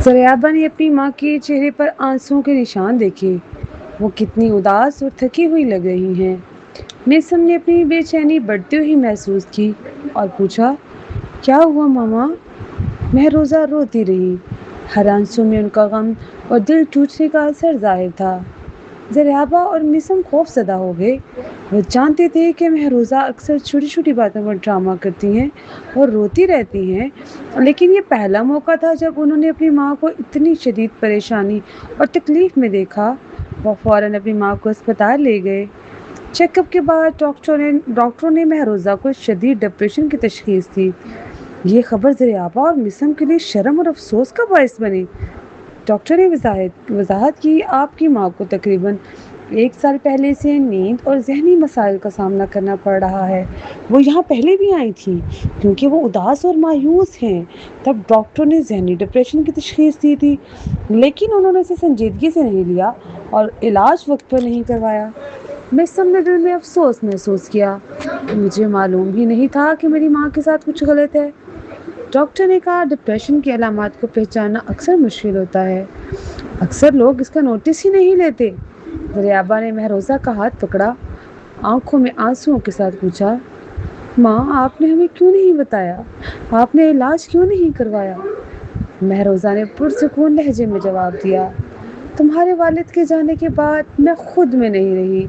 ज़रियाबा ने अपनी माँ के चेहरे पर आंसुओं के निशान देखे। वो कितनी उदास और थकी हुई लग रही हैं। मिसम ने अपनी बेचैनी बढ़ती हुई महसूस की और पूछा, क्या हुआ मामा? महरोज़ा रोती रही। हर आंसू में उनका गम और दिल टूटने का असर ज़ाहिर था। ज़रियाबा और मिसम खौफज़दा हो गए। वो जानते थे कि महरोज़ा अक्सर छोटी-छोटी बातों पर ड्रामा करती हैं और रोती रहती हैं, लेकिन ये पहला मौका था जब उन्होंने अपनी माँ को इतनी शदीद परेशानी और तकलीफ़ में देखा। वो फ़ौरन अपनी माँ को अस्पताल ले गए। चेकअप के बाद डॉक्टरों ने महरोज़ा को शदीद डिप्रेशन की तशख़ीस दी। ये खबर ज़रियाबा और मिसम के लिए शर्म और अफसोस का बायस बनी। डॉक्टर ने वजाहत की, आपकी माँ को तकरीबन 1 साल पहले से नींद और ज़हनी मसाइल का सामना करना पड़ रहा है। वो यहाँ पहले भी आई थी क्योंकि वो उदास और मायूस हैं। तब डॉक्टरों ने ज़हनी डिप्रेशन की तशख़ीस दी थी, लेकिन उन्होंने इसे संजीदगी से नहीं लिया और इलाज वक्त पर नहीं करवाया। मिसम ने दिल में अफसोस महसूस किया। मुझे मालूम ही नहीं था कि मेरी माँ के साथ कुछ गलत है। डॉक्टर ने कहा, डिप्रेशन की अलामात को पहचानना अक्सर मुश्किल होता है। अक्सर लोग इसका नोटिस ही नहीं लेते। ज़रियाबा ने महरोज़ा का हाथ पकड़ा, आंखों में आंसुओं के साथ पूछा, माँ आपने हमें क्यों नहीं बताया? आपने इलाज क्यों नहीं करवाया? महरोज़ा ने पुरसुकून लहजे में जवाब दिया, तुम्हारे वालिद के जाने के बाद मैं खुद में नहीं रही।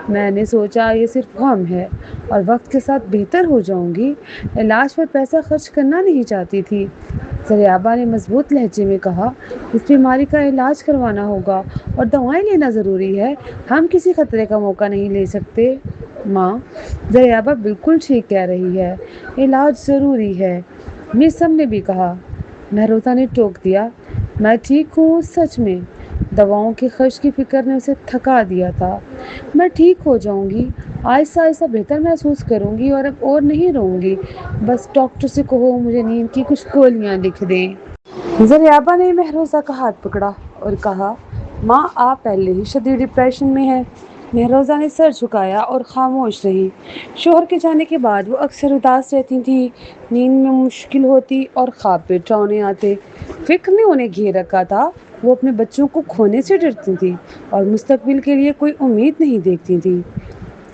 मैंने सोचा ये सिर्फ गम है और वक्त के साथ बेहतर हो जाऊंगी। इलाज पर पैसा खर्च करना नहीं चाहती थी। ज़रियाबा ने मजबूत लहजे में कहा, इस बीमारी का इलाज करवाना होगा और दवाएं लेना ज़रूरी है। हम किसी खतरे का मौका नहीं ले सकते। माँ, ज़रियाबा बिल्कुल ठीक कह रही है, इलाज ज़रूरी है। मिसम ने भी कहा। महरोज़ा ने टोक दिया, मैं ठीक हूँ सच में। दवाओं के खर्च की फिक्र ने उसे थका दिया था। मैं ठीक हो जाऊंगी, आहिस्ता आहिस्ता बेहतर महसूस करूंगी और अब और नहीं रहूंगी। बस डॉक्टर से कहो मुझे नींद की कुछ गोलियां लिख दें। ज़रियाबा ने महरोज़ा का हाथ पकड़ा और कहा, माँ आप पहले ही शदीद डिप्रेशन में हैं। महरोज़ा ने सर झुकाया और खामोश रही। शोहर के जाने के बाद वो अक्सर उदास रहती थी, नींद में मुश्किल होती और ख्वाब पे डरावने आते। फिक्र ने उन्हें घेर रखा था। वो अपने बच्चों को खोने से डरती थी और मुस्तकबिल के लिए कोई उम्मीद नहीं देखती थी।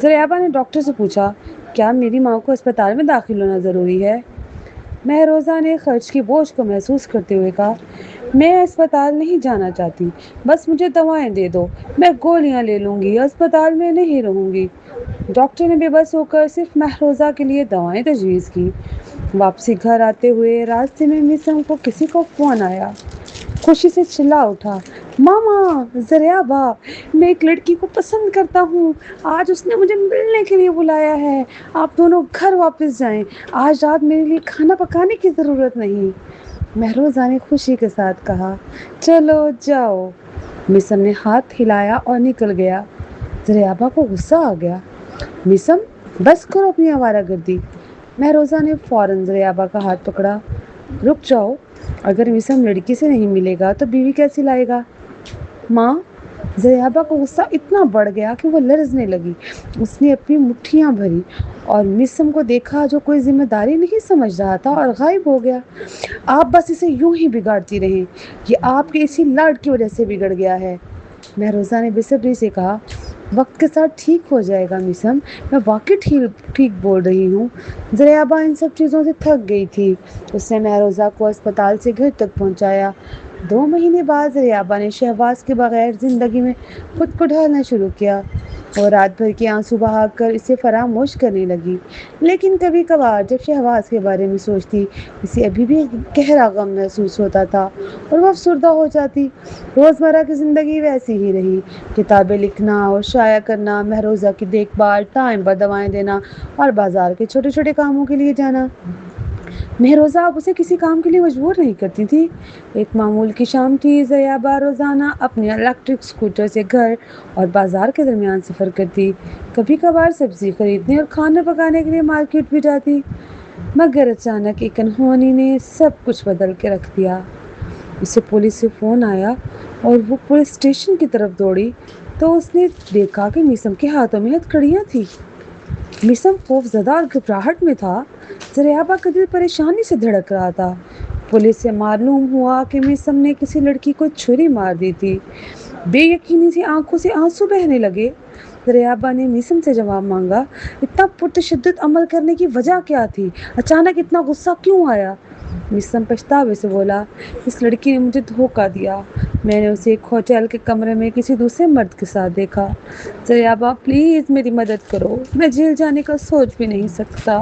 ज़रियाबा ने डॉक्टर से पूछा, क्या मेरी माँ को अस्पताल में दाखिल होना ज़रूरी है? महरोज़ा ने खर्च के बोझ को महसूस करते हुए कहा, मैं अस्पताल नहीं जाना चाहती, बस मुझे दवाएं दे दो, मैं गोलियां ले लूँगी, अस्पताल में नहीं रहूँगी। डॉक्टर ने बेबस होकर सिर्फ महरोज़ा के लिए दवाएं तजवीज़ की। वापसी घर आते हुए रास्ते में मिसम को किसी का फ़ोन आया। खुशी से चिल्ला उठा, मामा, ज़रियाबा, मैं एक लड़की को पसंद करता हूँ। आज उसने मुझे मिलने के लिए बुलाया है। आप दोनों घर वापस जाएं। आज रात मेरे लिए खाना पकाने की ज़रूरत नहीं। महरोज़ा ने खुशी के साथ कहा, चलो जाओ। मिसम ने हाथ हिलाया और निकल गया। ज़रियाबा को गुस्सा आ गया। मिसम, बस करो अपनी आवारागर्दी। महरोज़ा ने फ़ौरन ज़रियाबा का हाथ पकड़ा, रुक जाओ, अगर मिसम लड़की से नहीं मिलेगा तो बीवी कैसी लाएगा? माँ, ज़रियाबा का गुस्सा इतना बढ़ गया कि वो लरज़ने लगी। उसने अपनी मुट्ठियाँ भरी और मिसम को देखा जो कोई जिम्मेदारी नहीं समझ रहा था और गायब हो गया। आप बस इसे यूं ही बिगाड़ती रहें, ये आपके इसी लाड की वजह से बिगड़ गया है। महरोज़ा ने बेसब्री से कहा, वक्त के साथ ठीक हो जाएगा मिसम, मैं वाकई ठीक बोल रही हूँ। ज़रियाबा इन सब चीज़ों से थक गई थी। उसने महरोज़ा को अस्पताल से घर तक पहुँचाया। 2 महीने बाद ज़रियाबा ने शहबाज के बगैर ज़िंदगी में खुद को ढालना शुरू किया और रात भर के आंसू बहाकर इसे फरामोश करने लगी। लेकिन कभी कभार जब शहबाज के बारे में सोचती, इसे अभी भी गहरा गम महसूस होता था और वह अफसुर्दा हो जाती। रोज़मर्रा की ज़िंदगी वैसी ही रही, किताबें लिखना और शाया करना, महरोज़ा की देखभाल, टाइम पर दवाएं देना और बाजार के छोटे छोटे कामों के लिए जाना। महरोज़ा अब उसे किसी काम के लिए मजबूर नहीं करती थी। एक मामूल की शाम थी। ज़रियाबा रोज़ाना अपने इलेक्ट्रिक स्कूटर से घर और बाजार के दरमियान सफ़र करती। कभी कभार सब्ज़ी खरीदने और खाना पकाने के लिए मार्केट भी जाती। मगर अचानक एक अनहोनी ने सब कुछ बदल के रख दिया। उसे पुलिस से फ़ोन आया और वो पुलिस स्टेशन की तरफ दौड़ी तो उसने देखा कि मिसम के हाथों में हथकड़ियाँ थी। मिसम खौफज़दा और घबराहट में था। ज़रियाबा का दिल परेशानी से धड़क रहा था। पुलिस से मालूम हुआ कि मिसम ने किसी लड़की को छुरी मार दी थी। बेयकीनी सी आंखों से आंसू बहने लगे। दरियाबा ने मिसम से जवाब मांगा, इतना पुरतशद्दुद अमल करने की वजह क्या थी? अचानक इतना गुस्सा क्यों आया? मिसम पछतावे से बोला, इस लड़की ने मुझे धोखा दिया। मैंने उसे एक होटल के कमरे में किसी दूसरे मर्द के साथ देखा। दरियाबा प्लीज़ मेरी मदद करो, मैं जेल जाने का सोच भी नहीं सकता।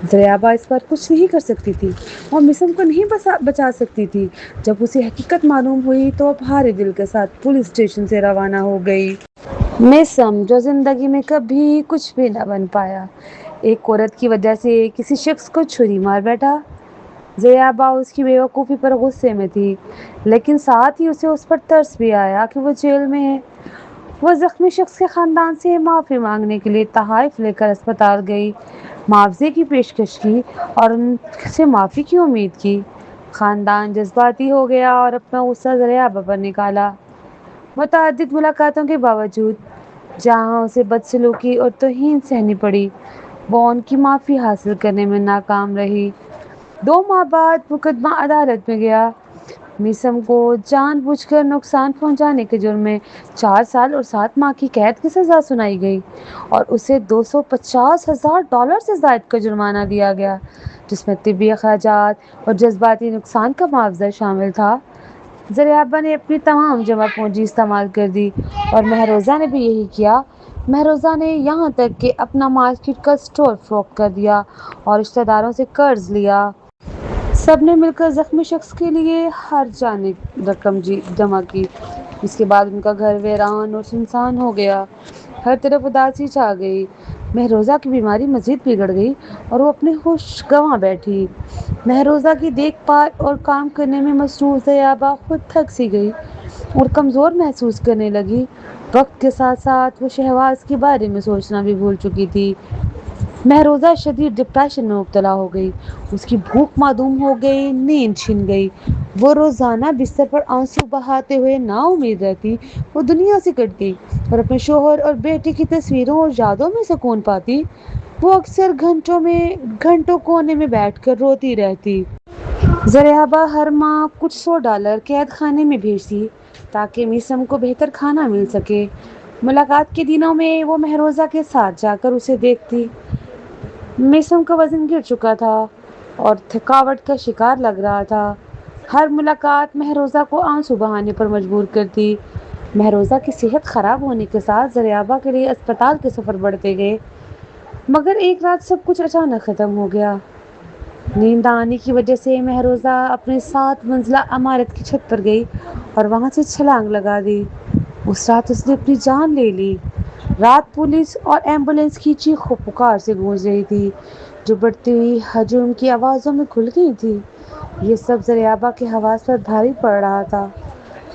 दरियाबा इस पर कुछ नहीं कर सकती थी और मिसम को नहीं बचा सकती थी। जब उसे हकीकत मालूम हुई तो अब भारी दिल के साथ पुलिस स्टेशन से रवाना हो गई। मिसम जो जिंदगी में कभी कुछ भी न बन पाया, एक औरत की वजह से किसी शख्स को छुरी मार बैठा। ज़ियाबा उसकी बेवकूफ़ी पर गुस्से में थी, लेकिन साथ ही उसे उस पर तरस भी आया कि वो जेल में है। वो ज़ख्मी शख्स के ख़ानदान से माफ़ी मांगने के लिए तहाइफ लेकर अस्पताल गई, मुआवजे की पेशकश की और उनसे माफ़ी की उम्मीद की। ख़ानदान जज्बाती हो गया और अपना गुस्सा ज़ियाबा पर निकाला। मुतअद्दिद मुलाकातों के बावजूद जहाँ उसे बदसलूकी और तौहीन सहनी पड़ी, वो उनकी माफ़ी हासिल करने में नाकाम रही। 2 माह बाद मुकदमा अदालत में गया। मिसम को जानबूझकर नुकसान पहुंचाने के जुर्म में 4 साल और 7 माह की कैद की सज़ा सुनाई गई और उसे $250,000 से ज़ायद का जुर्माना दिया गया, जिसमें तिब्बी अखराजात और जज्बाती नुकसान का मुआवजा शामिल था। ज़रियाबा ने अपनी तमाम जमा पूंजी इस्तेमाल कर दी और महरोज़ा ने भी यही किया। महरोज़ा ने यहाँ तक कि अपना मार्केट का स्टोर फ़रोख्त कर दिया और रिश्तेदारों से कर्ज लिया। सब ने मिलकर ज़ख्मी शख्स के लिए हर जाने रकम जमा की। इसके बाद उनका घर वीरान और सुनसान हो गया। हर तरफ उदासी छा गई। महरोज़ा की बीमारी मज़ीद बिगड़ गई और वो अपने होश गंवा बैठी। महरोज़ा की देखभाल और काम करने में मसरूफ़ ज़ियाबा खुद थक सी गई और कमज़ोर महसूस करने लगी। वक्त के साथ साथ वो शहवाज़ के बारे में सोचना भी भूल चुकी थी। महरोज़ा शदीद डिप्रेशन में मुब्तला हो गई। उसकी भूख मादूम हो गई, नींद छिन गई। वो रोज़ाना बिस्तर पर आंसू बहाते हुए नाउम्मीद रहती। वो दुनिया से कट गई और अपने शोहर और बेटे की तस्वीरों और यादों में सुकून पाती। वो अक्सर घंटों कोने में बैठकर रोती रहती। ज़रियाबा हर माह कुछ $100 कैद खाने में भेजती ताकि मिसम को बेहतर खाना मिल सके। मुलाकात के दिनों में वो महरोज़ा के साथ जाकर उसे देखती। मिसम का वज़न गिर चुका था और थकावट का शिकार लग रहा था। हर मुलाकात महरोज़ा को आंसू बहाने पर मजबूर करती। महरोज़ा की सेहत ख़राब होने के साथ ज़रियाबा के लिए अस्पताल के सफ़र बढ़ते गए, मगर एक रात सब कुछ अचानक ख़त्म हो गया। नींद आने की वजह से महरोज़ा अपने 7 मंजिला इमारत की छत पर गई और वहाँ से छलांग लगा दी। उस रात उसने अपनी जान ले ली। रात पुलिस और एम्बुलेंस की चीखों पुकार से गूंज रही थी, जो बढ़ती हुई हजूम की आवाज़ों में घुल गई थी। ये सब ज़रियाबा के हवास पर भारी पड़ रहा था।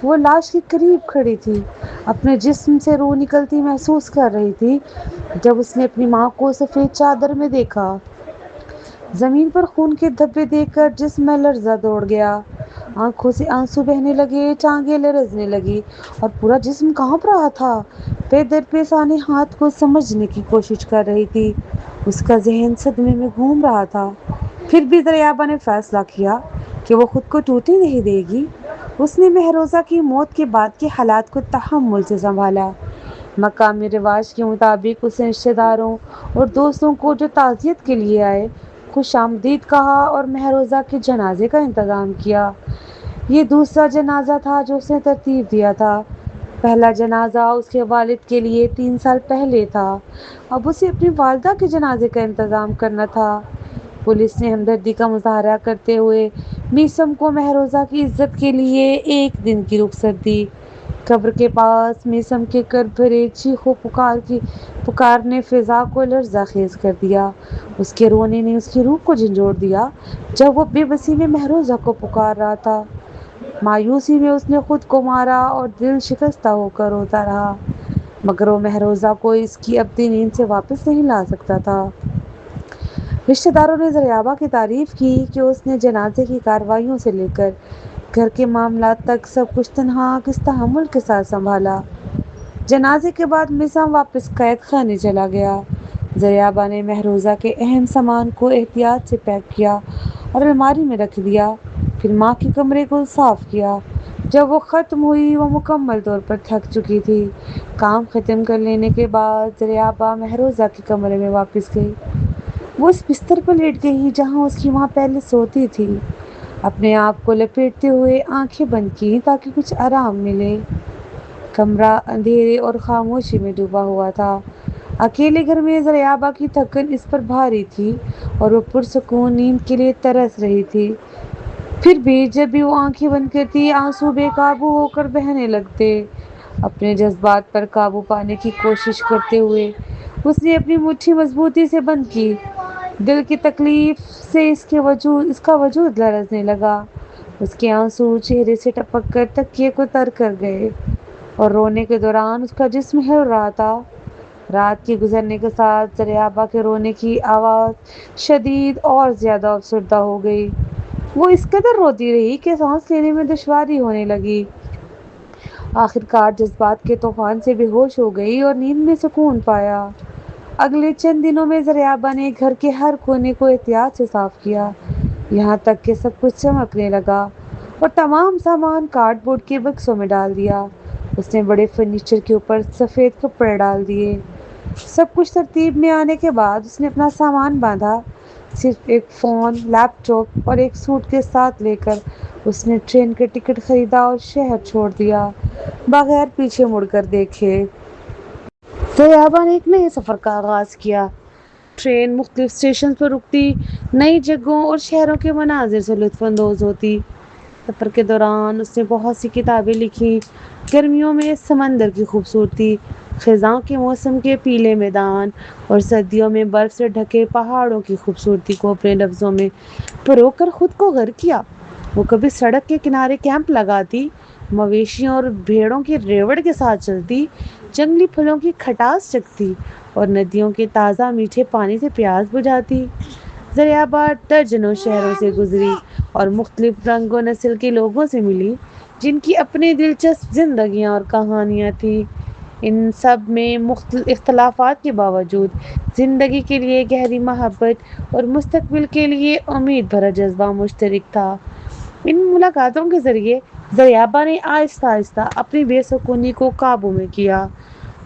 वो लाश के करीब खड़ी थी, अपने जिस्म से रूह निकलती महसूस कर रही थी। जब उसने अपनी माँ को सफ़ेद चादर में देखा, ज़मीन पर खून के धब्बे देखकर जिस्म में लर्ज़ा दौड़ गया। आंखों से आंसू बहने लगे, टांगें लरज़ने लगी और पूरा जिस्म कांप रहा था। बेदरपेशानी हाथ को समझने की कोशिश कर रही थी। उसका ज़हन सदमे में घूम रहा था। फिर भी ज़रियाबा ने फैसला किया कि वो खुद को टूटने नहीं देगी। उसने महरोज़ा की मौत के बाद के हालात को तहम्मुल से संभाला। मकामी रिवाज के मुताबिक उसने रिश्तेदारों और दोस्तों को जो ताज़ियत के लिए आए, खुश आमदीद कहा और महरोज़ा के जनाजे का इंतज़ाम किया। ये दूसरा जनाजा था जो उसने तरतीब दिया था। पहला जनाजा उसके वालिद के लिए 3 साल पहले था। अब उसे अपनी वालिदा के जनाजे का इंतज़ाम करना था। पुलिस ने हमदर्दी का मुजाहरा करते हुए मीसम को महरोज़ा की इज्जत के लिए 1 दिन की रुखसत दी। कब्र के पास मीसम के कर्ब भरे चीखों पुकार ने फ़िज़ा को लर्ज़ाखेज़ कर दिया। उसके रोने ने उसकी रूह को झंझोड़ दिया जब वो बेबसी में महरोज़ा को पुकार रहा था। मायूसी में उसने खुद को मारा और दिल शिकस्ता होकर रोता रहा, मगर वो महरोज़ा को इसकी अबदी नींद से वापस नहीं ला सकता था। रिश्तेदारों ने ज़रियाबा की तारीफ़ की कि उसने जनाजे की कार्रवाइयों से लेकर घर के मामला तक सब कुछ तन्हा किस तहम्मुल के साथ संभाला। जनाजे के बाद मिसम वापस कैद खाने चला गया। ज़रियाबा ने महरोज़ा के अहम सामान को एहतियात से पैक किया और अलमारी में रख दिया। پھر ماں کے کمرے کو صاف کیا۔ جب وہ ختم ہوئی وہ مکمل طور پر تھک چکی تھی۔ کام ختم کر لینے کے بعد زریابا مہروزہ کے کمرے میں واپس گئی۔ وہ اس بستر پر لیٹ گئی جہاں اس کی ماں پہلے سوتی تھی۔ اپنے آپ کو لپیٹتے ہوئے آنکھیں بند کی تاکہ کچھ آرام ملے۔ کمرہ اندھیرے اور خاموشی میں ڈوبا ہوا تھا۔ اکیلے گھر میں زریابا کی تھکن اس پر بھاری تھی اور وہ پرسکون نیند کے لیے ترس رہی تھی۔ پھر بھی جب بھی وہ آنکھیں بند کرتی آنسو بے قابو ہو کر بہنے لگتے۔ اپنے جذبات پر قابو پانے کی کوشش کرتے ہوئے اس نے اپنی مٹھی مضبوطی سے بند کی۔ دل کی تکلیف سے اس کا وجود لرزنے لگا۔ اس کے آنسو چہرے سے ٹپک کر تکیے کو تر کر گئے اور رونے کے دوران اس کا جسم ہل رہا تھا۔ رات کے گزرنے کے ساتھ زریابا کے رونے کی آواز شدید اور زیادہ افسردہ ہو گئی۔ وہ اس قدر روتی رہی کہ سانس لینے میں دشواری ہونے لگی۔ آخر کار جذبات کے طوفان سے بے ہوش ہو گئی اور نیند میں سکون پایا۔ اگلے چند دنوں میں زریابا نے گھر کے ہر کونے کو احتیاط سے صاف کیا، یہاں تک کہ سب کچھ چمکنے لگا اور تمام سامان کارڈ بورڈ کے بکسوں میں ڈال دیا۔ اس نے بڑے فرنیچر کے اوپر سفید کپڑے ڈال دیے۔ سب کچھ ترتیب میں آنے کے بعد اس نے اپنا سامان باندھا۔ صرف ایک فون، لیپ ٹاپ اور ایک سوٹ کے ساتھ لے کر اس نے ٹرین کا ٹکٹ خریدا اور شہر چھوڑ دیا بغیر پیچھے مڑ کر دیکھے۔ زریابا نے ایک نئے سفر کا آغاز کیا۔ ٹرین مختلف اسٹیشن پر رکتی، نئی جگہوں اور شہروں کے مناظر سے لطف اندوز ہوتی۔ سفر کے دوران اس نے بہت سی کتابیں لکھی۔ گرمیوں میں سمندر کی خوبصورتی، خزاں کے موسم کے پیلے میدان اور سردیوں میں برف سے ڈھکے پہاڑوں کی خوبصورتی کو اپنے لفظوں میں پرو کر خود کو غرق کیا۔ وہ کبھی سڑک کے کنارے کیمپ لگاتی، مویشیوں اور بھیڑوں کی ریوڑ کے ساتھ چلتی، جنگلی پھلوں کی کھٹاس چکھتی اور ندیوں کے تازہ میٹھے پانی سے پیاس بجھاتی۔ زریابا درجنوں شہروں سے گزری اور مختلف رنگ و نسل کے لوگوں سے ملی جن کی اپنی دلچسپ زندگیاں اور کہانیاں تھیں۔ ان سب میں مختلف اختلافات کے باوجود زندگی کے لیے گہری محبت اور مستقبل کے لیے امید بھرا جذبہ مشترک تھا۔ ان ملاقاتوں کے ذریعے زریابا نے آہستہ آہستہ اپنی بے سکونی کو قابو میں کیا۔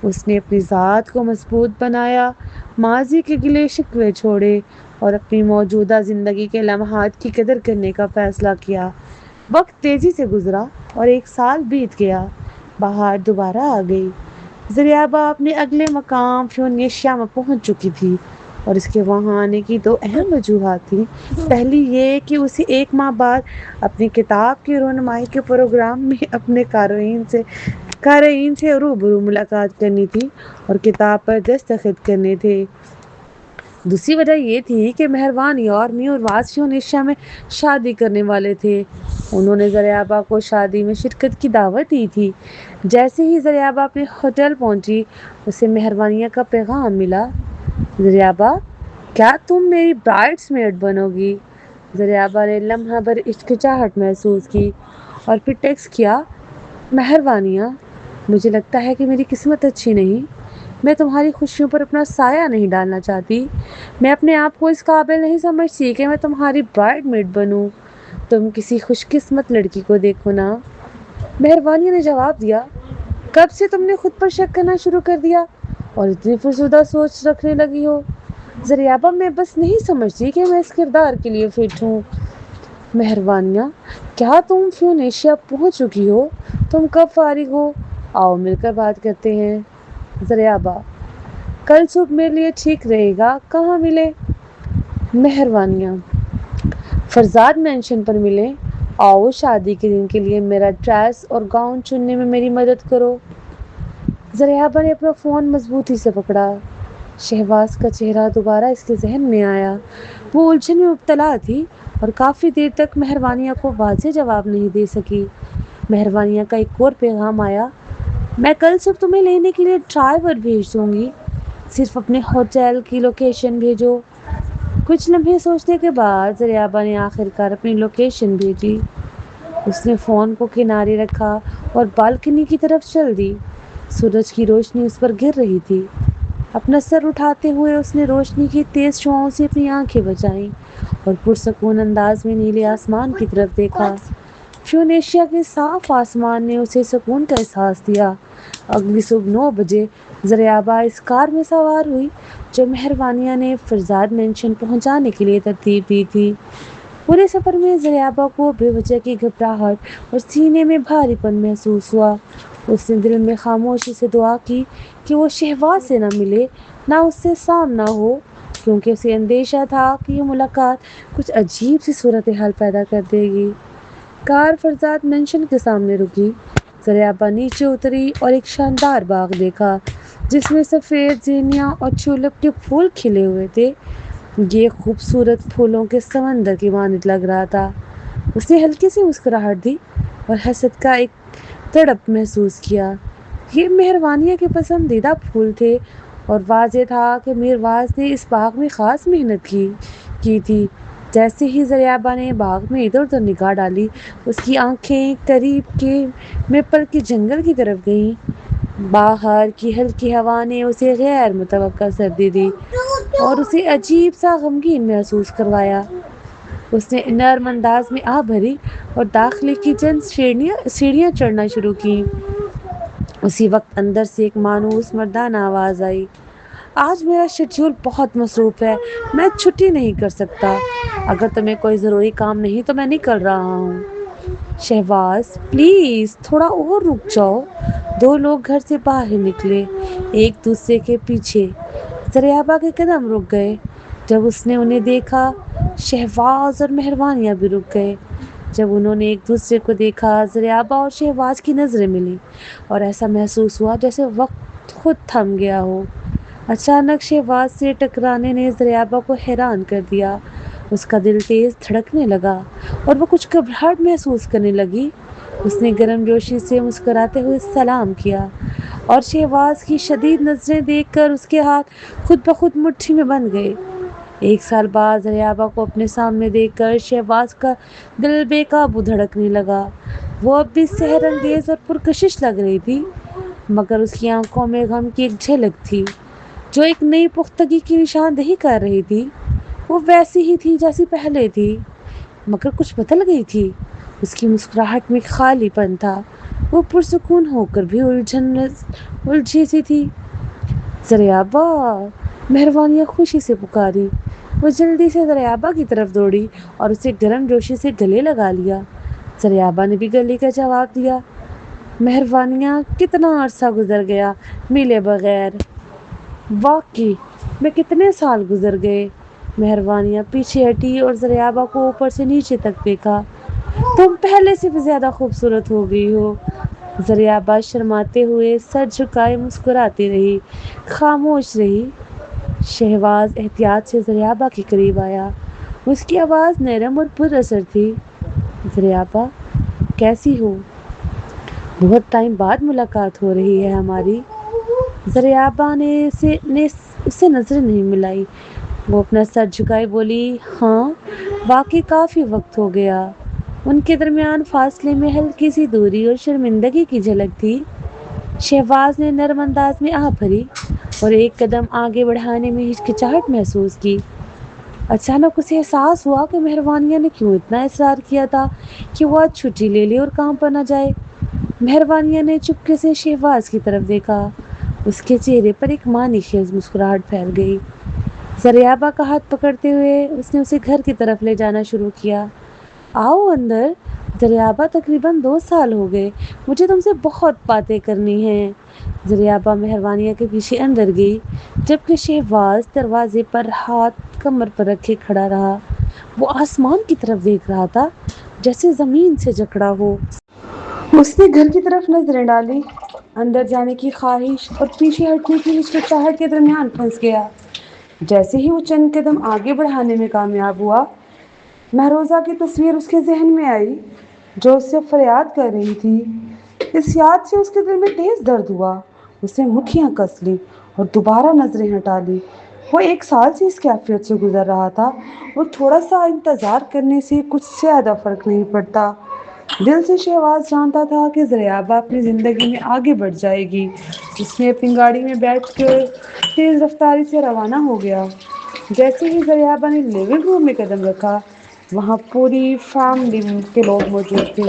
اس نے اپنی ذات کو مضبوط بنایا، ماضی کے گلے شکوے چھوڑے اور اپنی موجودہ زندگی کے لمحات کی قدر کرنے کا فیصلہ کیا۔ وقت تیزی سے گزرا اور ایک سال بیت گیا۔ بہار دوبارہ آ گئی۔ زریابا اپنے اگلے مقام فیونیشیا میں پہنچ چکی تھی اور اس کے وہاں آنے کی دو اہم وجوہات تھیں۔ پہلی یہ کہ اسے ایک ماہ بعد اپنی کتاب کی رونمائی کے پروگرام میں اپنے قارئین سے روبرو ملاقات کرنی تھی اور کتاب پر دستخط کرنے تھے۔ دوسری وجہ یہ تھی کہ مہروانی اور نیو فیونیشیا میں شادی کرنے والے تھے۔ انہوں نے زریابا کو شادی میں شرکت کی دعوت دی تھی۔ جیسے ہی زریابا اپنے ہوٹل پہنچی اسے مہروانیہ کا پیغام ملا: زریابا، کیا تم میری برائڈس میڈ بنو گی؟ زریابا نے لمحہ بھر ہچکچاہٹ محسوس کی اور پھر ٹیکسٹ کیا: مہروانیہ، مجھے لگتا ہے کہ میری قسمت اچھی نہیں۔ میں تمہاری خوشیوں پر اپنا سایہ نہیں ڈالنا چاہتی۔ میں اپنے آپ کو اس قابل نہیں سمجھتی کہ میں تمہاری برائڈ میڈ بنوں۔ تم کسی خوش قسمت لڑکی کو دیکھو نا۔ مہروانیہ نے جواب دیا: کب سے تم نے خود پر شک کرنا شروع کر دیا اور اتنی فرسودہ سوچ رکھنے لگی ہو؟ زریابا، میں بس نہیں سمجھتی کہ میں اس کردار کے لیے فٹ ہوں۔ مہروانیہ: کیا تم فیونیشیا پہنچ چکی ہو؟ تم کب فارغ ہو؟ آؤ مل کر بات کرتے ہیں۔ زریابا: کل صبح میرے لیے ٹھیک رہے گا۔ کہاں ملیں؟ مہروانیہ: فرزاد مینشن پر ملیں۔ آؤ شادی کے دن کے لیے میرا ڈریس اور گاؤن چننے میں میری مدد کرو۔ زریابا نے اپنا فون مضبوطی سے پکڑا۔ شہباز کا چہرہ دوبارہ اس کے ذہن میں آیا۔ وہ الجھن میں مبتلا تھی اور کافی دیر تک مہروانیہ کو واضح جواب نہیں دے سکی۔ مہروانیہ کا ایک اور پیغام آیا: میں کل صبح تمہیں لینے کے لیے ڈرائیور بھیج دوں گی، صرف اپنے ہوٹل کی لوکیشن بھیجو۔ کچھ لمحے سوچنے کے بعد زریابا نے آخر کار اپنی لوکیشن بھیجی۔ اس نے فون کو کنارے رکھا اور بالکنی کی طرف چل دی۔ سورج کی روشنی اس پر گر رہی تھی۔ اپنا سر اٹھاتے ہوئے اس نے روشنی کی تیز شعاؤں سے اپنی آنکھیں بچائیں اور پرسکون انداز میں نیلے آسمان کی طرف دیکھا۔ فیونیشیا کے صاف آسمان نے اسے سکون کا احساس دیا۔ اگلی صبح 9 بجے زریابا اس کار میں سوار ہوئی جو مہروانیہ نے فرزاد مینشن پہنچانے کے لیے ترتیب دی تھی۔ پورے سفر میں زریابا کو بے وجہ کی گھبراہٹ اور سینے میں بھاری پن محسوس ہوا۔ اس نے دل میں خاموشی سے دعا کی کہ وہ شہواز سے نہ ملے، نہ اس سے سامنا ہو، کیونکہ اسے اندیشہ تھا کہ یہ ملاقات کچھ عجیب سی صورتحال پیدا کر دے گی۔ کار فرزاد مینشن کے سامنے رکی۔ زریابا نیچے اتری اور ایک شاندار باغ دیکھا جس میں سفید زینیاں اور چولپ کے پھول کھلے ہوئے تھے۔ یہ خوبصورت پھولوں کے سمندر کی مانند لگ رہا تھا۔ اس نے ہلکی سی مسکراہٹ دی اور حسد کا ایک تڑپ محسوس کیا۔ یہ مہروانیہ کے پسندیدہ پھول تھے اور واضح تھا کہ میرواز نے اس باغ میں خاص محنت کی تھی۔ جیسے ہی زریابا نے باغ میں ادھر ادھر نگاہ ڈالی، اس کی آنکھیں قریب کے میپل کے جنگل کی طرف گئیں۔ باہر کی ہلکی ہوا نے اسے غیر متوقع سردی دی اور اسے عجیب سا غمگین محسوس کروایا۔ اس نے نرم انداز میں آہ بھری اور داخلے کی چند سیڑھیاں چڑھنا شروع کی۔ اسی وقت اندر سے ایک مانوس مردانہ آواز آئی، آج میرا شیڈول بہت مصروف ہے، میں چھٹی نہیں کر سکتا۔ اگر تمہیں کوئی ضروری کام نہیں تو میں نکل رہا ہوں۔ شہباز پلیز تھوڑا اور رک جاؤ۔ دو لوگ گھر سے باہر نکلے، ایک دوسرے کے پیچھے۔ زریابا کے قدم رک گئے جب اس نے انہیں دیکھا۔ شہباز اور مہروانیہ بھی رک گئے جب انہوں نے ایک دوسرے کو دیکھا۔ زریابا اور شہباز کی نظریں ملیں اور ایسا محسوس ہوا جیسے وقت خود تھم گیا ہو۔ اچانک شہباز سے ٹکرانے نے زریابا کو حیران کر دیا۔ اس کا دل تیز دھڑکنے لگا اور وہ کچھ گھبراہٹ محسوس کرنے لگی۔ اس نے گرم جوشی سے مسکراتے ہوئے سلام کیا اور شہباز کی شدید نظریں دیکھ کر اس کے ہاتھ خود بخود مٹھی میں بندھ گئے۔ ایک سال بعد زریابا کو اپنے سامنے دیکھ کر شہباز کا دل بے قابو دھڑکنے لگا۔ وہ اب بھی سحر انگیز اور پرکشش لگ رہی تھی، مگر اس کی آنکھوں میں غم کی ایک جھلک تھی جو ایک نئی پختگی کی نشاندہی کر رہی تھی۔ وہ ویسی ہی تھی جیسی پہلے تھی، مگر کچھ بدل گئی تھی۔ اس کی مسکراہٹ میں خالی پن تھا، وہ پرسکون ہو کر بھی الجھی سی تھی۔ زریابا، مہروانیہ خوشی سے پکاری۔ وہ جلدی سے زریابا کی طرف دوڑی اور اسے گرم جوشی سے گلے لگا لیا۔ زریابا نے بھی گلے کا جواب دیا۔ مہروانیہ، کتنا عرصہ گزر گیا ملے بغیر، واقعی میں کتنے سال گزر گئے۔ مہروانیہ پیچھے ہٹی اور زریابا کو اوپر سے نیچے تک دیکھا۔ تم پہلے سے بھی زیادہ خوبصورت ہو گئی ہو۔ زریابا شرماتے ہوئے سر جھکائے مسکراتی رہی، خاموش رہی۔ شہباز احتیاط سے زریابا کے قریب آیا۔ اس کی آواز نرم اور پر اثر تھی۔ زریابا، کیسی ہو؟ بہت ٹائم بعد ملاقات ہو رہی ہے ہماری۔ زریابا نے اس سے نظریں نہیں ملائی۔ وہ اپنا سر جھکائے بولی، ہاں واقعی کافی وقت ہو گیا۔ ان کے درمیان فاصلے میں ہلکی سی دوری اور شرمندگی کی جھلک تھی۔ شہباز نے نرم انداز میں آہ بھری اور ایک قدم آگے بڑھانے میں ہچکچاہٹ محسوس کی۔ اچانک اسے احساس ہوا کہ مہروانیہ نے کیوں اتنا اصرار کیا تھا کہ وہ آج چھٹی لے لے اور کام پر نہ جائے۔ مہروانیہ نے چپکے سے شہباز کی طرف دیکھا۔ اس کے چہرے پر ایک معنی خیز مسکراہٹ پھیل گئی۔ زریابا کا ہاتھ پکڑتے ہوئے اس نے اسے گھر کی طرف لے جانا شروع کیا۔ آؤ اندر۔ زریابا، تقریباً 2 سال ہو گئے، مجھے تم سے بہت باتیں کرنی ہیں۔ زریابا مہروانیہ کے پیچھے اندر گئی جبکہ شہباز دروازے پر ہاتھ کمر پر رکھے کھڑا رہا۔ وہ آسمان کی طرف دیکھ رہا تھا جیسے زمین سے جکڑا ہو۔ اس نے گھر کی طرف نظریں ڈالی، اندر جانے کی خواہش اور پیچھے ہٹنے کی ہچکچاہٹ کے درمیان پھنس گیا۔ جیسے ہی وہ چند قدم آگے بڑھانے میں کامیاب ہوا، مہروزہ کی تصویر اس کے ذہن میں آئی جو اس سے فریاد کر رہی تھی۔ اس یاد سے اس کے دل میں تیز درد ہوا۔ اس نے مٹھیاں کس لیں اور دوبارہ نظریں ہٹا لی۔ وہ 1 سال سے اس کیفیت سے گزر رہا تھا اور تھوڑا سا انتظار کرنے سے کچھ زیادہ فرق نہیں پڑتا۔ دل سے شہباز جانتا تھا کہ زریابہ اپنی زندگی میں آگے بڑھ جائے گی۔ اس نے اپنی گاڑی میں بیٹھ کر تیز رفتاری سے روانہ ہو گیا۔ جیسے ہی زریابہ نے لیونگ روم میں قدم رکھا، وہاں پوری فیملی کے لوگ موجود تھے۔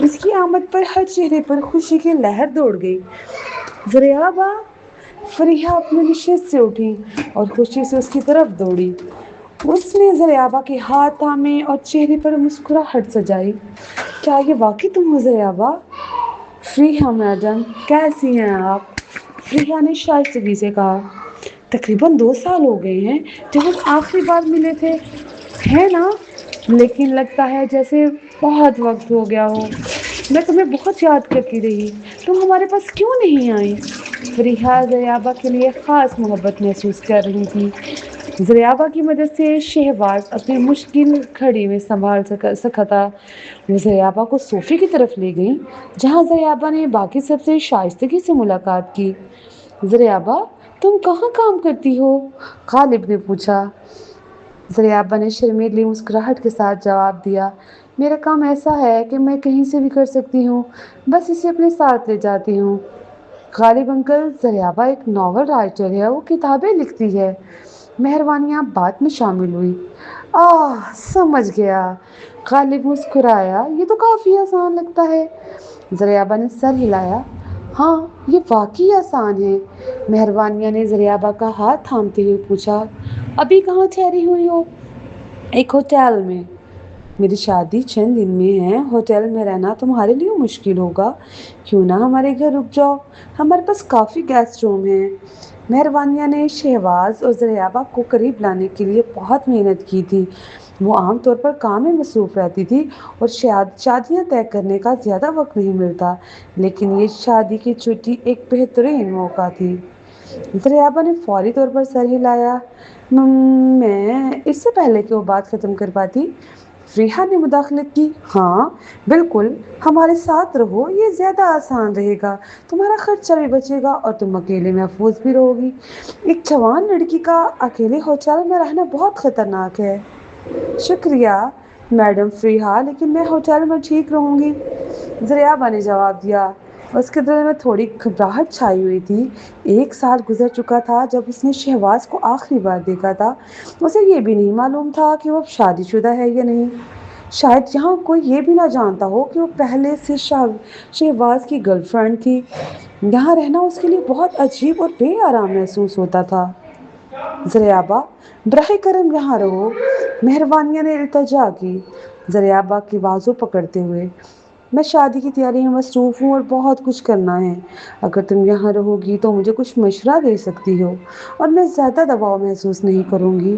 اس کی آمد پر ہر چہرے پر خوشی کی لہر دوڑ گئی۔ زریابہ، فریحہ اپنے نشست سے اٹھی اور خوشی سے اس کی طرف دوڑی۔ اس نے زریابہ کے ہاتھ تھامے اور چہرے پر مسکراہٹ سجائی۔ کیا یہ واقعی تم ہو زریابہ؟ فریحہ میڈم، کیسی ہیں آپ؟ فریحہ نے شائستگی سے کہا۔ تقریباً 2 سال ہو گئے ہیں جب ہم آخری بار ملے تھے، ہے نا؟ لیکن لگتا ہے جیسے بہت وقت ہو گیا ہو۔ میں تمہیں بہت یاد کرتی رہی، تم ہمارے پاس کیوں نہیں آئی؟ فریحہ زریابہ کے لیے خاص محبت محسوس کر رہی تھی۔ زریابہ کی مدد سے شہباز اپنی مشکل گھڑی میں سنبھال سکا تھا۔ وہ زریابہ کو صوفے کی طرف لے گئی، جہاں زریابہ نے باقی سب سے شائستگی سے ملاقات کی۔ زریابہ، تم کہاں کام کرتی ہو؟ غالب نے پوچھا۔ زریابہ نے شرمیلی مسکراہٹ کے ساتھ جواب دیا، میرا کام ایسا ہے کہ میں کہیں سے بھی کر سکتی ہوں، بس اسے اپنے ساتھ لے جاتی ہوں۔ غالب انکل، زریابہ ایک ناول رائٹر ہے، وہ کتابیں لکھتی ہے۔ مہروانیاں بات میں شامل ہوئی۔ سمجھ گیا۔ غالب مسکرایا، یہ تو کافی آسان لگتا ہے۔ زریابہ نے سر ہلایا، ہاں یہ واقعی آسان ہے۔ مہروانیہ نے زریابہ کا ہاتھ تھامتے ہوئے پوچھا، ابھی کہاں ٹھہری ہوئی ہو؟ ایک ہوٹل میں۔ میری شادی چند دن میں ہے، ہوٹل میں رہنا تمہارے لیے مشکل ہوگا، کیوں نہ ہمارے گھر رک جاؤ، ہمارے پاس کافی گیسٹ روم ہیں۔ مہروانیہ نے شہباز اور زریابہ کو قریب لانے کے لیے بہت محنت کی تھی۔ وہ عام طور پر کام میں مصروف رہتی تھی اور شادیاں طے کرنے کا زیادہ وقت نہیں ملتا، لیکن یہ شادی کی چھٹی ایک بہترین موقع تھی۔ زریابہ نے فوری طور پر سر ہلایا، میں اس سے پہلے کہ وہ بات ختم کر پاتی، فریحہ نے مداخلت کی، ہاں بالکل، ہمارے ساتھ رہو، یہ زیادہ آسان رہے گا، تمہارا خرچہ بھی بچے گا اور تم اکیلے محفوظ بھی رہو گی۔ ایک جوان لڑکی کا اکیلے ہوٹل میں رہنا بہت خطرناک ہے۔ شکریہ میڈم فریحہ، لیکن میں ہوٹل میں ٹھیک رہوں گی، زریابہ نے جواب دیا۔ اس کے دل میں تھوڑی گھبراہٹ چھائی ہوئی تھی۔ 1 سال گزر چکا تھا جب اس نے شہباز کو آخری بار دیکھا تھا۔ اسے یہ بھی نہیں معلوم تھا کہ وہ شادی شدہ ہے یا نہیں۔ شاید یہاں کوئی یہ بھی نہ جانتا ہو کہ وہ پہلے سے شہباز کی گرل فرینڈ تھی۔ یہاں رہنا اس کے لیے بہت عجیب اور بے آرام محسوس ہوتا تھا۔ زریابہ، براہ کرم یہاں رہو، مہروانیہ نے التجا کی، زریابہ کی بازو پکڑتے ہوئے۔ میں شادی کی تیاری میں مصروف ہوں اور بہت کچھ کرنا ہے۔ اگر تم یہاں رہو گی تو مجھے کچھ مشورہ دے سکتی ہو اور میں زیادہ دباؤ محسوس نہیں کروں گی۔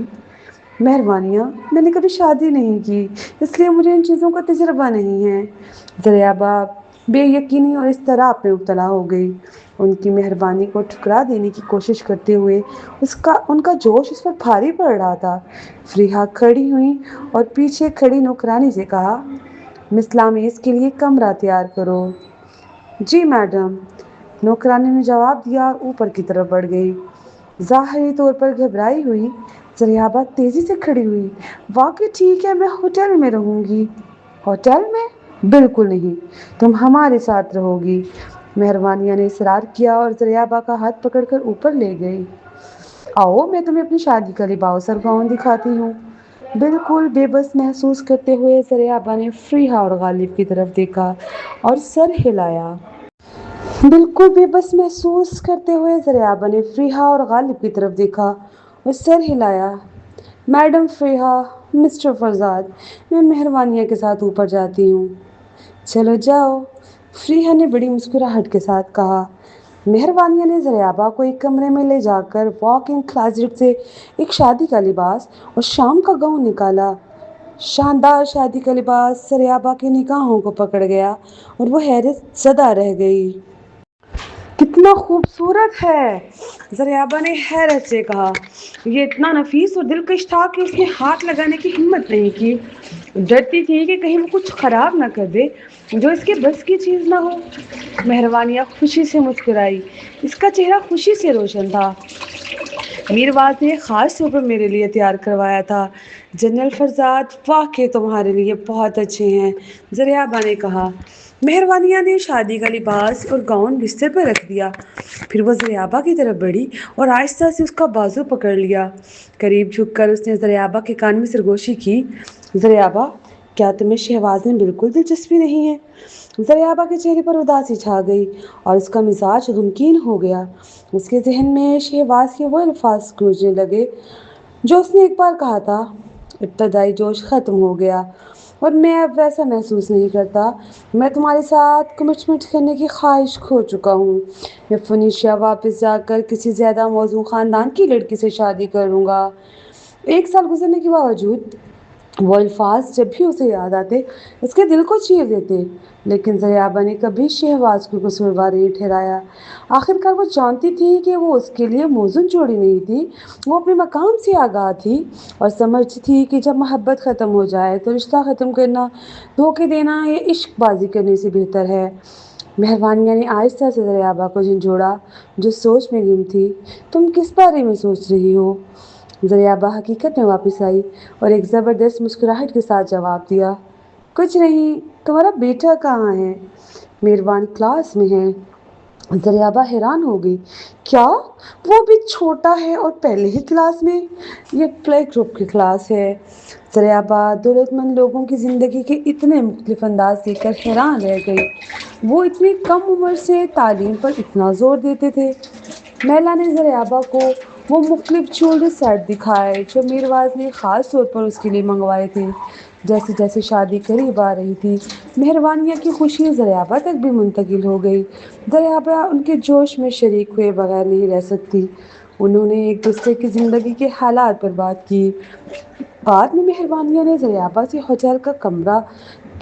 مہربانیہ، میں نے کبھی شادی نہیں کی، اس لیے مجھے ان چیزوں کا تجربہ نہیں ہے۔ زریابہ بے یقینی اور اضطراب میں مبتلا ہو گئی۔ ان کی مہربانی کو ٹھکرا دینے کی کوشش کرتے ہوئے ان کا جوش اس پر بھاری پڑ رہا تھا۔ فریحہ کھڑی ہوئی اور پیچھے کھڑی نوکرانی سے کہا، مس لامیس کے لیے کمرہ تیار کرو۔ جی میڈم، نوکرانی نے جواب دیا اور اوپر کی طرف بڑھ گئی۔ ظاہری طور پر گھبرائی ہوئی زریابہ تیزی سے کھڑی ہوئی، واقعی ٹھیک ہے، میں ہوٹل میں رہوں گی۔ ہوٹل میں؟ بالکل نہیں، تم ہمارے ساتھ رہو گی، مہروانیہ نے اصرار کیا اور زریابہ کا ہاتھ پکڑ کر اوپر لے گئی۔ آؤ میں تمہیں اپنی شادی کا لباس اور گاؤن دکھاتی ہوں۔ بالکل بے بس محسوس کرتے ہوئے زریابہ نے فریحہ اور غالب کی طرف دیکھا اور سر ہلایا۔ بالکل بے بس محسوس کرتے ہوئے زریابہ نے فریحہ اور غالب کی طرف دیکھا اور سر ہلایا۔ میڈم فریحہ، مسٹر فرزاد، میں مہروانیہ کے ساتھ اوپر جاتی ہوں۔ چلو جاؤ، فریحہ نے بڑی مسکراہٹ کے ساتھ کہا۔ مہروانیہ نے زریابہ کو ایک کمرے میں لے جا کر واک ان کلازٹ سے ایک شادی کا لباس اور شام کا گاؤن نکالا۔ شاندار شادی کا لباس زریابہ کی نگاہوں کو پکڑ گیا اور وہ حیرت زدہ رہ گئی۔ کتنا خوبصورت ہے، زریابہ نے حیرت سے کہا۔ یہ اتنا نفیس اور دلکش تھا کہ اس نے ہاتھ لگانے کی ہمت نہیں کی۔ ڈرتی تھی کہ کہیں وہ کچھ خراب نہ کر دے جو اس کے بس کی چیز نہ ہو۔ مہروانیہ خوشی سے مسکرائی، اس کا چہرہ خوشی سے روشن تھا۔ میرواز نے خاص طور پر میرے لیے تیار کروایا تھا، जनरल फरजाद वाकई तुम्हारे लिए बहुत अच्छे हैं, ज़रियाबा ने कहा। मेहरबानिया ने शादी का लिबास और गाउन बिस्तर पर रख दिया। फिर वो ज़रियाबा की तरफ बढ़ी और आहिस्ता से उसका बाजू पकड़ लिया। करीब झुककर उसने ज़रियाबा के कान में सरगोशी की। ज़रियाबा, क्या तुम्हें शहवाज में बिल्कुल दिलचस्पी नहीं है? ज़रियाबा के चेहरे पर उदासी छा गई और उसका मिजाज गमगीन हो गया। उसके जहन में शहवाज के वो अल्फाज गूंजने लगे जो उसने एक बार कहा था। इब्तदाई जोश ख़त्म हो गया और मैं अब वैसा महसूस नहीं करता। मैं तुम्हारे साथ कमिटमेंट करने की ख्वाहिश खो चुका हूँ। मैं फनीशिया वापस जाकर किसी ज़्यादा मौजूद ख़ानदान की लड़की से शादी करूँगा। 1 साल गुजरने के बावजूद वो अल्फाज जब भी उसे याद आते उसके दिल को चीर देते। लेकिन ज़रियाबा ने कभी शहवाज को कसूरवार नहीं ठहराया। आखिरकार वो जानती थी कि वो उसके लिए मौजूद जोड़ी नहीं थी। वो अपने मकाम से आगाह थी और समझती थी कि जब मोहब्बत ख़त्म हो जाए तो रिश्ता ख़त्म करना धोखे देना या इश्कबाजी करने से बेहतर है। मेहरबानिया ने आहिस्ता से ज़रियाबा को झंझोड़ा, जो सोच में गुम थी। तुम किस बारे में सोच रही हो? ज़रियाबा हकीकत में वापस आई और एक ज़बरदस्त मुस्कुराहट के साथ जवाब दिया, कुछ नहीं। तुम्हारा बेटा कहाँ है? मेहरबान क्लास में है। ज़रियाबा हैरान हो गई। क्या? वो भी छोटा है और पहले ही क्लास में? ये प्ले ग्रुप की क्लास है। ज़रियाबा दौलतमंद लोगों की ज़िंदगी के इतने मुख्तलिफ अंदाज देखकर हैरान रह गई। वो इतनी कम उम्र से तालीम पर इतना ज़ोर देते थे। महिला ने ज़रियाबा को वो मुख्तलिफ ज्वेलरी सेट दिखाए जो मीरवाज ने ख़ास तौर पर उसके लिए मंगवाए थे। जैसे जैसे शादी करीब आ रही थी, मेहरबानिया की खुशी ज़रियाबा तक भी मुंतकिल हो गई। ज़रियाबा उनके जोश में शरीक हुए बगैर नहीं रह सकती। उन्होंने एक दूसरे की ज़िंदगी के हालात पर बात की। बाद में मेहरबानिया ने ज़रियाबा से होटल का कमरा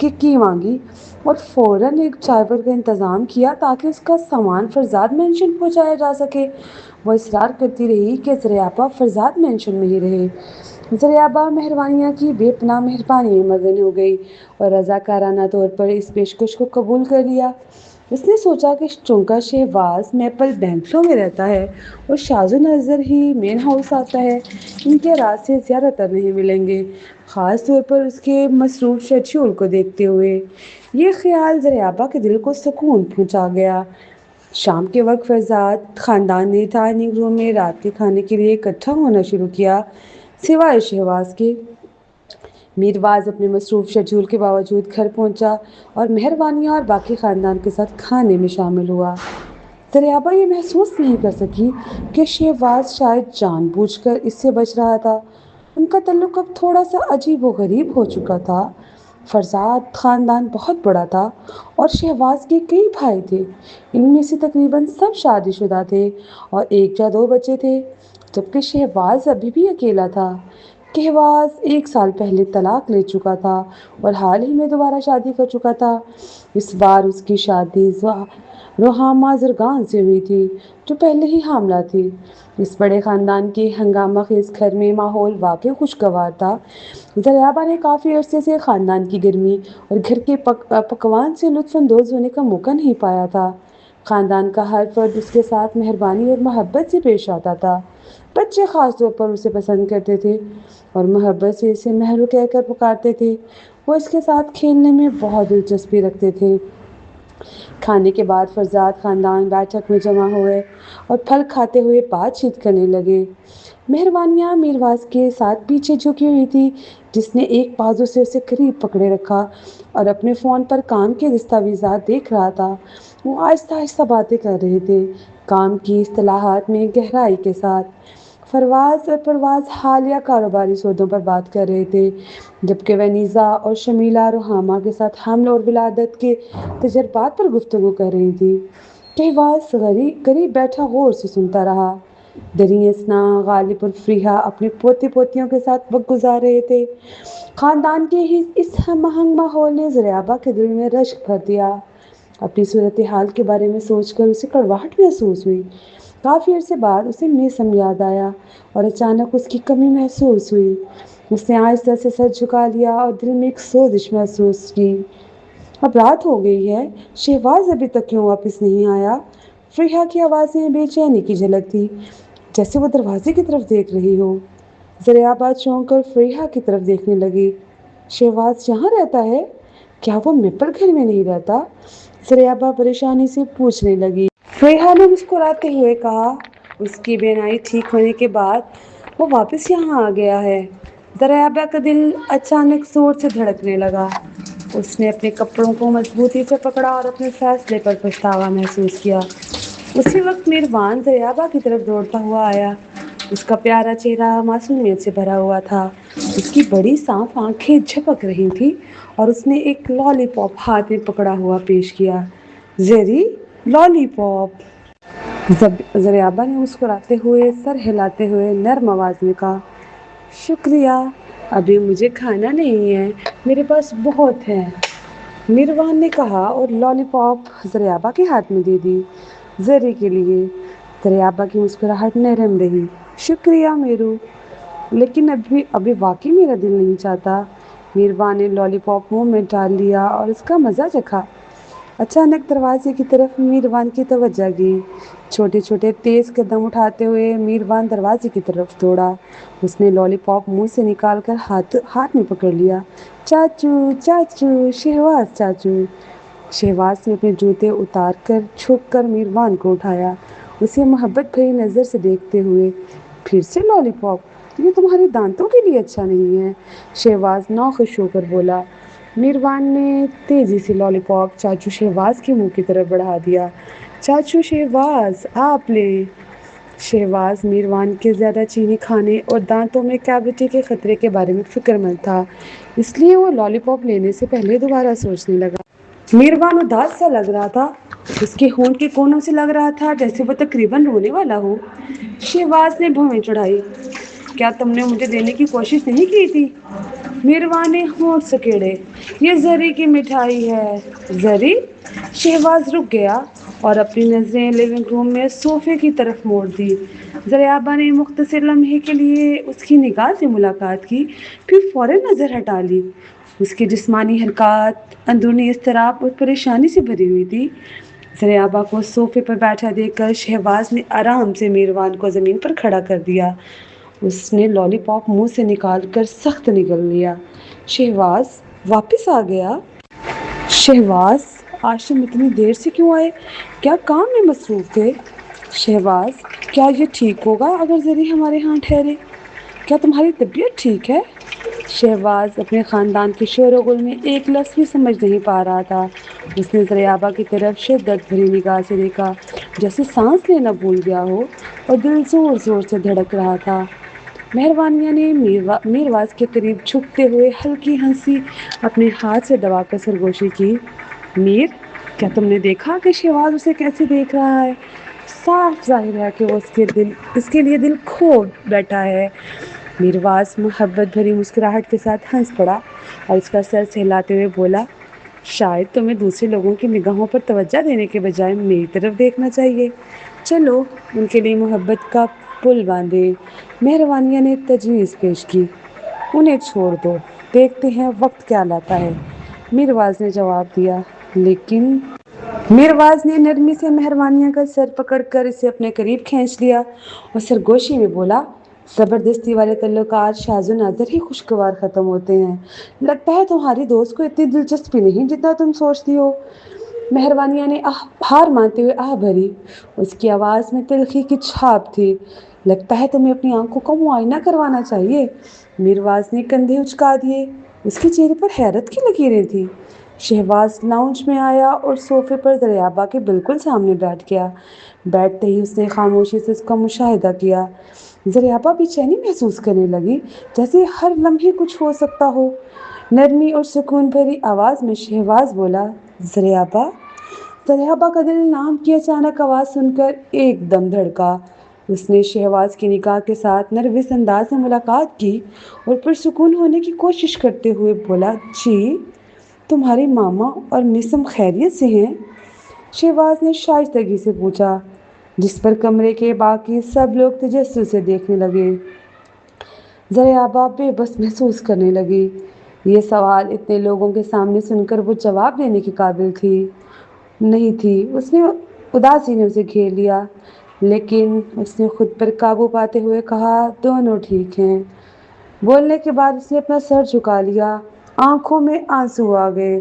की मांगी और फ़ौरन एक ड्राइवर का इंतज़ाम किया ताकि उसका सामान फरजाद मेंशन पहुंचाया जा सके। वो इसरार करती रही कि ज़रियाबा फरजाद मेंशन में ही रहे। ज़रियाबा मेहरबानिया की बेपनाह मेहरबानी में मगन हो गई और रज़ाकाराना तौर पर इस पेशकश को कबूल कर लिया। उसने सोचा कि चूंकि शहबाज मैपल बैंगलोर में रहता है और शाजो नज़र ही मेन हाउस आता है, इनके रास्ते ज़्यादातर नहीं मिलेंगे, ख़ास तौर पर उसके मसरूफ़ शेड्यूल को देखते हुए। ये ख्याल ज़रियाबा के दिल को सुकून पहुंचा गया। शाम के वक्त फरजाद ख़ानदान ने डाइनिंग रूम में रात के खाने के लिए इकट्ठा होना शुरू किया। सिवाय शहबाज के, मीरवाज अपने मसरूफ़ शेड्यूल के बावजूद घर पहुंचा और मेहरबानिया और बाकी ख़ानदान के साथ खाने में शामिल हुआ। ज़रियाबा ये महसूस नहीं कर सकी कि शहबाज शायद जानबूझकर इससे बच रहा था। उनका तल्लुक अब थोड़ा सा अजीब व गरीब हो चुका था। फरजाद ख़ानदान बहुत बड़ा था और शहबाज के कई भाई थे। इनमें से तकरीबन सब शादीशुदा थे और एक या दो बच्चे थे, जबकि शहबाज अभी भी अकेला था। शहबाज 1 साल पहले तलाक ले चुका था और हाल ही में दोबारा शादी कर चुका था। इस बार उसकी शादी रोहामा ज़रगान से हुई थी, जो पहले ही हामला थी। इस बड़े ख़ानदान के हंगामा खेज घर में माहौल वाकई खुशगवार था। ज़रियाबा ने काफ़ी अरसे से ख़ानदान की गर्मी और घर के पकवान से लुत्फ़अंदोज़ होने का मौका नहीं पाया था। ख़ानदान का हर फर्द उसके साथ मेहरबानी और मोहब्बत से पेश आता था। बच्चे ख़ास तौर पर उसे पसंद करते थे और मोहब्बत से इसे महरू कहकर पुकारते थे। वो इसके साथ खेलने में बहुत दिलचस्पी रखते थे। खाने के बाद फरजाद ख़ानदान बैठक में जमा हुए और फल खाते हुए बातचीत करने लगे। मेहरबानियाँ मीरवाज के साथ पीछे झुकी हुई थी, जिसने एक बाजू से उसे करीब पकड़े रखा और अपने फ़ोन पर काम के दस्तावेज़ात देख रहा था। वो आहिस्ता आहिस्ता बातें कर रहे थे, काम की इस्तिलाहात में गहराई के साथ। फरवाज और परवाज हालिया कारोबारी सौदों पर बात कर रहे थे, जबकि वनीज़ा और शमीला रोहामा के साथ हमल और विलादत के तजर्बात पर गुफ्तगू कर रही थी। कहवाज करीब बैठा गौर से सुनता रहा। दरिया असना, गालिब और फ्रीहा अपने पोते पोतियों के साथ वक्त गुजार रहे थे। ख़ानदान के ही इस महंग माहौल ने ज़रियाबा के दिल में रश्क भर दिया। अपनी सूरत हाल के बारे में सोचकर उसे कड़वाहट महसूस हुई। काफ़ी अरसे बाद उसे मौसम याद आया और अचानक उसकी कमी महसूस हुई। उसने आहिस्ता से सर झुका लिया और दिल में एक सोजिश महसूस की। अब रात हो गई है, शहबाज अभी तक क्यों वापस नहीं आया? फ़रीहा की आवाज़ में बेचैनी की झलक थी, जैसे वो दरवाजे की तरफ देख रही हो। ज़रियाबा चौंक कर फरीहा की तरफ देखने लगी। शहबाज यहाँ रहता है? क्या वो मिप्पल घर में नहीं रहता? ज़रियाबा परेशानी से पूछने लगी। फरीहा ने मुस्कुराते हुए कहा, उसकी बीमारी ठीक होने के बाद वो वापस यहाँ आ गया है। ज़रियाबा का दिल अचानक जोर से धड़कने लगा। उसने अपने कपड़ों को मजबूती से पकड़ा और अपने फैसले पर पछतावा महसूस किया। उसी वक्त मेहरबान ज़रियाबा की तरफ दौड़ता हुआ आया। उसका प्यारा चेहरा मासूमियत से भरा हुआ था। उसकी बड़ी साफ आंखें झपक रही थीं और उसने एक लॉलीपॉप हाथ में पकड़ा हुआ पेश किया। ज़ेरी, लॉलीपॉप। ज़रियाबा ने मुस्कुराते हुए सर हिलाते हुए नर्म आवाज़ में कहा, शुक्रिया, अभी मुझे खाना नहीं है, मेरे पास बहुत है। मीरवान ने कहा और लॉलीपॉप ज़रियाबा के हाथ में दे दी। ज़री के लिए। ज़रियाबा की मुस्कुराहट नरम रही। शुक्रिया मेरू, लेकिन अभी वाकई मेरा दिल नहीं चाहता। मीरवान ने लॉलीपॉप मुंह में डाल लिया और उसका मज़ा चखा। अचानक दरवाजे की तरफ मीरवान की तवज्जो गई। छोटे छोटे तेज कदम उठाते हुए मीरवान दरवाजे की तरफ दौड़ा। उसने लॉलीपॉप मुंह से निकालकर हाथ में पकड़ लिया। चाचू, चाचू, शहबाज चाचू। शहबाज ने अपने जूते उतार कर झुक कर मीरवान को उठाया, उसे मोहब्बत भरी नज़र से देखते हुए। फिर से लॉलीपॉप? ये तुम्हारे दांतों के लिए अच्छा नहीं है, शहबाज नाखुश होकर बोला। मीरवान ने तेजी से लॉलीपॉप चाचू शहबाज के मुंह की तरफ बढ़ा दिया। चाचू शहबाज, आप ले। शहबाज मीरवान के ज़्यादा चीनी खाने और दांतों में कैविटी के खतरे के बारे में फिक्रमंद था, इसलिए वो लॉलीपॉप लेने से पहले दोबारा सोचने लगा। मीरवान उदास सा लग रहा था। उसके होंठ के कोनों से लग रहा था जैसे वो तकरीबन रोने वाला हो। शहबाज ने भौहें चढ़ाई। क्या तुमने मुझे देने की कोशिश नहीं की थी? मीरवान ने होंठ सकेड़े। ये ज़री की मिठाई है। ज़री? शहबाज रुक गया और अपनी नज़रें लिविंग रूम में सोफे की तरफ मोड़ दी। ज़रियाबा ने मुख्तसर लम्हे के लिए उसकी निगाह से मुलाकात की, फिर फ़ौरन नज़र हटा ली। उसकी जिस्मानी हरकत अंदरूनी इज़्तिराब और परेशानी से भरी हुई थी। ज़रियाबा को सोफे पर बैठा देखकर शहबाज ने आराम से मीरवान को ज़मीन पर खड़ा कर दिया। उसने लॉलीपॉप मुंह से निकालकर सख्त निगल लिया। शहबाज वापस आ गया? शहबाज, आज तुम इतनी देर से क्यों आए? क्या काम में मसरूफ थे? शहबाज, क्या ये ठीक होगा अगर ज़री हमारे यहाँ ठहरे? क्या तुम्हारी तबीयत ठीक है? शहबाज अपने ख़ानदान के शोर गुल में एक लफ्ज़ भी समझ नहीं पा रहा था। उसने ज़रियाबा की तरफ शिद्दत भरी निगाह से देखा, जैसे सांस लेना भूल गया हो, और दिल ज़ोर ज़ोर से धड़क रहा था। मेहरबानिया ने मीरवाज के करीब झुकते हुए हल्की हंसी अपने हाथ से दबाकर सरगोशी की। मीर, क्या तुमने देखा कि शहबाज उसे कैसे देख रहा है? साफ जाहिर है कि वो इसके लिए दिल खो बैठा है। मीरवाज मोहब्बत भरी मुस्कुराहट के साथ हंस पड़ा और उसका सर सहलाते हुए बोला, शायद तुम्हें दूसरे लोगों की निगाहों पर तवज्जो देने के बजाय मेरी तरफ देखना चाहिए। चलो, उनके लिए मोहब्बत का पुल बांधे। मेहरबानिया ने तजवीज़ पेश की। उन्हें छोड़ दो, देखते हैं वक्त क्या लाता है, मीरवाज ने जवाब दिया। लेकिन मीरवाज ने नरमी से मेहरबानिया का सर पकड़कर इसे अपने करीब खींच लिया और सरगोशी में बोला, ज़बरदस्ती वाले तल्लुकात शाज़ो नादिर ही खुशगवार ख़त्म होते हैं। लगता है तुम्हारी दोस्त को इतनी दिलचस्पी नहीं जितना तुम सोचती हो। मेहरबानिया ने हार मानते हुए आह भरी। उसकी आवाज़ में तिल्खी की छाप थी। लगता है तुम्हें अपनी आंखों का मुआयना करवाना चाहिए। मीरवाज ने कंधे उचका दिए। उसके चेहरे पर हैरत की लकीरें थी। शहबाज लाउंज में आया और सोफे पर ज़रियाबा के बिल्कुल सामने बैठ गया। बैठते ही उसने खामोशी से उसका मुशाहिदा किया। ज़रियाबा बेचैनी महसूस करने लगी, जैसे हर लम्हे कुछ हो सकता हो। नरमी और सुकून भरी आवाज़ में शहबाज बोला, ज़रियाबा। ज़रियाबा का दिल नाम की अचानक आवाज़ सुनकर एकदम धड़का। उसने शहबाज की निगाह के साथ नर्वस अंदाज में मुलाकात की और पुरसुकून होने की कोशिश करते हुए बोला, जी, तुम्हारे मामा और मिसम खैरियत से हैं? शहबाज ने शाइस्तगी से पूछा, जिस पर कमरे के बाकी सब लोग तजस्सुस से देखने लगे। ज़रियाबा बेबस महसूस करने लगी। ये सवाल इतने लोगों के सामने सुनकर वो जवाब देने के काबिल नहीं थी। उसने उदासी ने उसे घेर लिया, लेकिन उसने खुद पर काबू पाते हुए कहा, दोनों ठीक हैं। بولنے کے بعد اس نے اپنا سر جھکا لیا، آنکھوں میں آنسو آ گئے،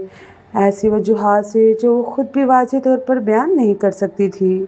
ایسی وجوہات سے جو وہ خود بھی واضح طور پر بیان نہیں کر سکتی تھی۔